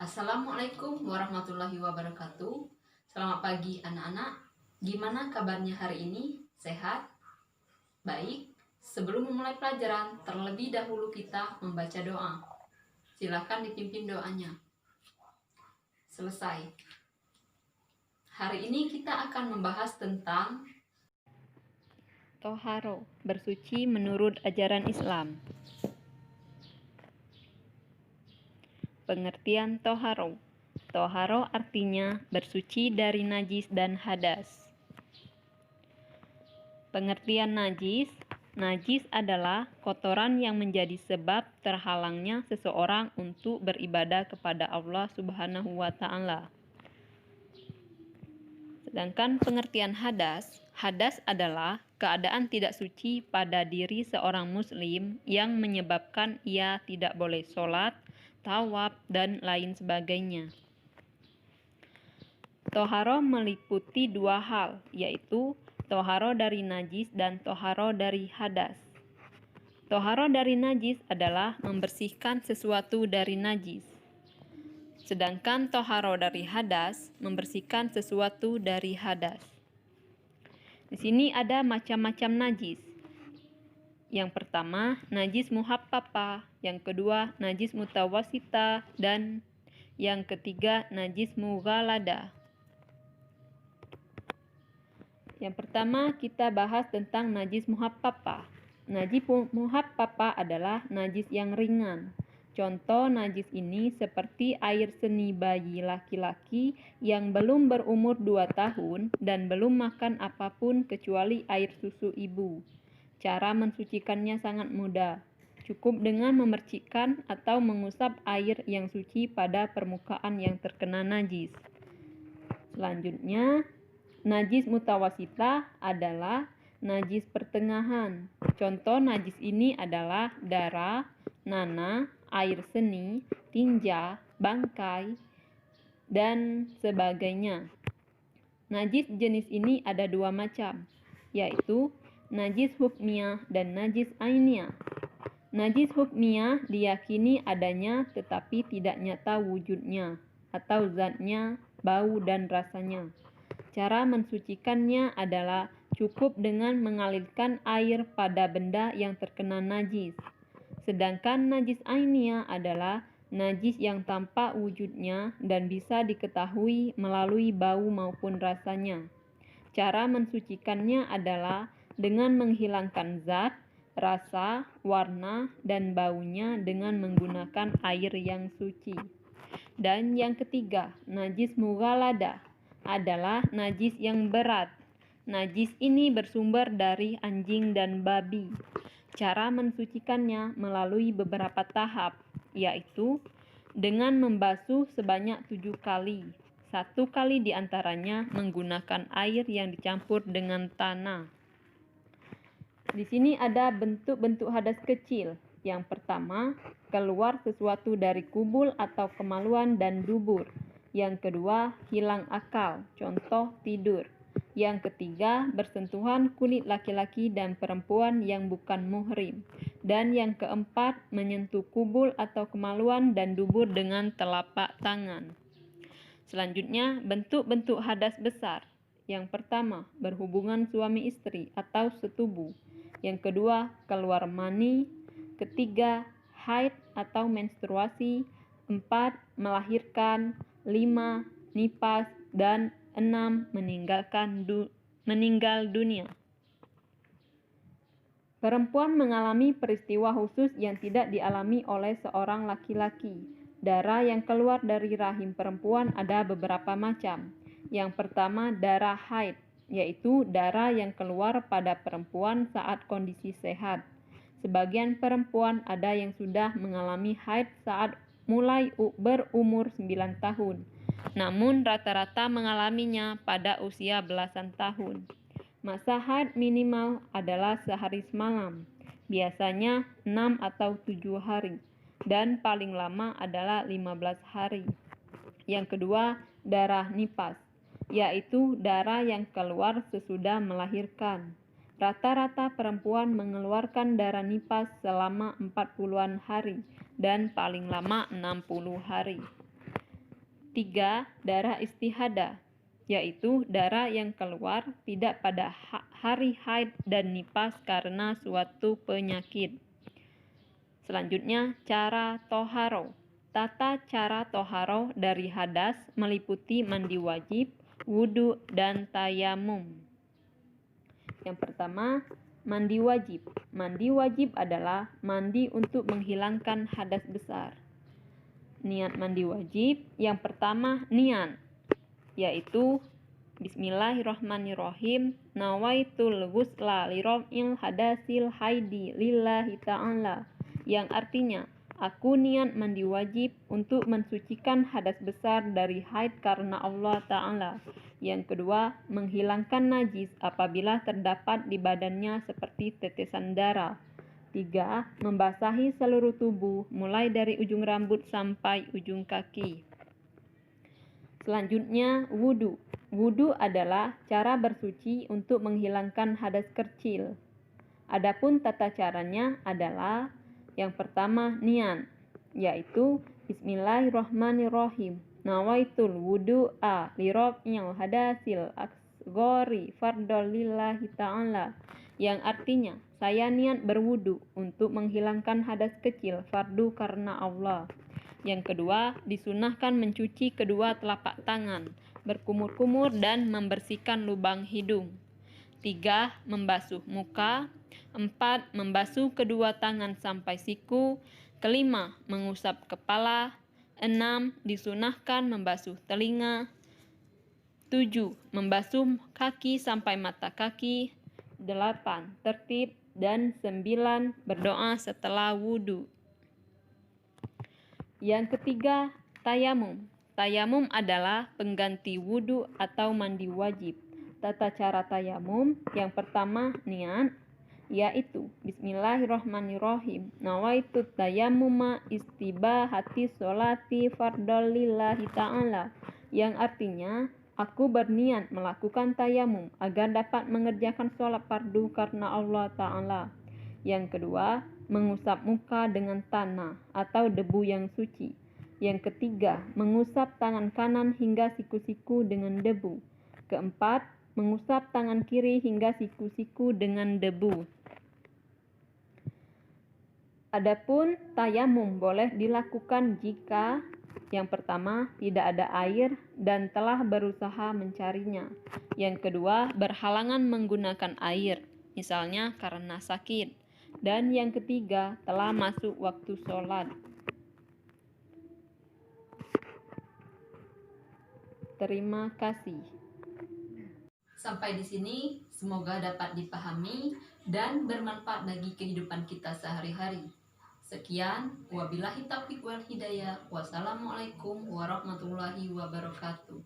Assalamualaikum warahmatullahi wabarakatuh. Selamat pagi anak-anak. Gimana kabarnya hari ini? Sehat? Baik. Sebelum memulai pelajaran, terlebih dahulu kita membaca doa. Silakan dipimpin doanya. Selesai. Hari ini kita akan membahas tentang Toharo, bersuci menurut ajaran Islam. Pengertian toharo. Toharo artinya bersuci dari najis dan hadas. Pengertian najis. Najis adalah kotoran yang menjadi sebab terhalangnya seseorang untuk beribadah kepada Allah Subhanahu wa Ta'ala. Sedangkan pengertian hadas, hadas adalah keadaan tidak suci pada diri seorang muslim yang menyebabkan ia tidak boleh sholat, tawaf, dan lain sebagainya. Toharo meliputi dua hal, yaitu toharo dari najis dan toharo dari hadas. Toharo dari najis adalah membersihkan sesuatu dari najis. Sedangkan toharo dari hadas membersihkan sesuatu dari hadas. Di sini ada macam-macam najis. Yang pertama, najis muhappapa, yang kedua, najis mutawasita, dan yang ketiga, najis mughalada. Yang pertama, kita bahas tentang najis muhappapa. Najis muhappapa adalah najis yang ringan. Contoh najis ini seperti air seni bayi laki-laki yang belum berumur 2 tahun dan belum makan apapun kecuali air susu ibu. Cara mensucikannya sangat mudah. Cukup dengan memercikkan atau mengusap air yang suci pada permukaan yang terkena najis. Selanjutnya, najis mutawasita adalah najis pertengahan. Contoh najis ini adalah darah, nanah, air seni, tinja, bangkai, dan sebagainya. Najis jenis ini ada dua macam, yaitu najis hukmiyah dan najis ainiyah. Najis hukmiyah diyakini adanya tetapi tidak nyata wujudnya atau zatnya, bau dan rasanya. Cara mensucikannya adalah cukup dengan mengalirkan air pada benda yang terkena najis. Sedangkan najis ainiyah adalah najis yang tampak wujudnya dan bisa diketahui melalui bau maupun rasanya. Cara mensucikannya adalah dengan menghilangkan zat, rasa, warna, dan baunya dengan menggunakan air yang suci. Dan yang ketiga, najis mughalada adalah najis yang berat. Najis ini bersumber dari anjing dan babi. Cara mensucikannya melalui beberapa tahap, yaitu dengan membasuh sebanyak 7 kali. 1 kali diantaranya menggunakan air yang dicampur dengan tanah. Di sini ada bentuk-bentuk hadas kecil. Yang pertama, keluar sesuatu dari kubul atau kemaluan dan dubur. Yang kedua, hilang akal, contoh tidur. Yang ketiga, bersentuhan kulit laki-laki dan perempuan yang bukan muhrim. Dan yang keempat, menyentuh kubul atau kemaluan dan dubur dengan telapak tangan. Selanjutnya, bentuk-bentuk hadas besar. Yang pertama, berhubungan suami istri atau setubuh. Yang kedua, keluar mani. Ketiga, haid atau menstruasi. 4, melahirkan. 5, nifas. Dan 6, meninggal dunia. Perempuan mengalami peristiwa khusus yang tidak dialami oleh seorang laki-laki. Darah yang keluar dari rahim perempuan ada beberapa macam. Yang pertama, darah haid, yaitu darah yang keluar pada perempuan saat kondisi sehat. Sebagian perempuan ada yang sudah mengalami haid saat mulai berumur 9 tahun. Namun rata-rata mengalaminya pada usia belasan tahun. Masa haid minimal adalah sehari semalam, biasanya 6 atau 7 hari, dan paling lama adalah 15 hari. Yang kedua, darah nifas, yaitu darah yang keluar sesudah melahirkan. Rata-rata perempuan mengeluarkan darah nifas selama 40-an hari dan paling lama 60 hari. 3. Darah istihadah, yaitu darah yang keluar tidak pada hari haid dan nifas karena suatu penyakit. Selanjutnya, cara toharo. Tata cara toharo dari hadas meliputi mandi wajib, wudhu, dan tayamum. Yang pertama, mandi wajib. Mandi wajib adalah mandi untuk menghilangkan hadas besar. Niat mandi wajib yang pertama niat, yaitu Bismillahirrahmanirrahim, nawaitul ghusla liraf'il hadasil haidi lillahi ta'ala, yang artinya aku niat mandi wajib untuk mensucikan hadas besar dari haid karena Allah Ta'ala. Yang kedua, menghilangkan najis apabila terdapat di badannya seperti tetesan darah. 3. Membasahi seluruh tubuh mulai dari ujung rambut sampai ujung kaki. Selanjutnya, wudhu. Wudhu adalah cara bersuci untuk menghilangkan hadas kecil. Adapun tata caranya adalah yang pertama niat, yaitu Bismillahirrahmanirrahim. Nawaitul wudu'a liraf'il hadasil asghari fardol lillahi ta'ala, yang artinya saya niat berwudu untuk menghilangkan hadas kecil fardu karena Allah. Yang kedua, disunahkan mencuci kedua telapak tangan, berkumur-kumur dan membersihkan lubang hidung. 3. Membasuh muka. 4. Membasuh kedua tangan sampai siku. 5. Mengusap kepala. 6. Disunahkan membasuh telinga. 7. Membasuh kaki sampai mata kaki. 8. Tertib. Dan 9. Berdoa setelah wudhu. Yang ketiga, tayamum. Tayamum adalah pengganti wudhu atau mandi wajib. Tata cara tayamum yang pertama niat, yaitu Bismillahirrahmanirrahim. Nawaitu tayamuma istibahati sholati fardol lillahi ta'ala, yang artinya aku berniat melakukan tayamum agar dapat mengerjakan sholat fardu karena Allah Ta'ala. Yang kedua, mengusap muka dengan tanah atau debu yang suci. Yang ketiga, mengusap tangan kanan hingga siku-siku dengan debu. Keempat, mengusap tangan kiri hingga siku-siku dengan debu. Adapun tayamum boleh dilakukan jika yang pertama tidak ada air dan telah berusaha mencarinya. Yang kedua, berhalangan menggunakan air, misalnya karena sakit. Dan yang ketiga, telah masuk waktu sholat. Terima kasih. Sampai di sini, semoga dapat dipahami dan bermanfaat bagi kehidupan kita sehari-hari. Sekian, wabillahi taufiq wal hidayah. Wassalamualaikum warahmatullahi wabarakatuh.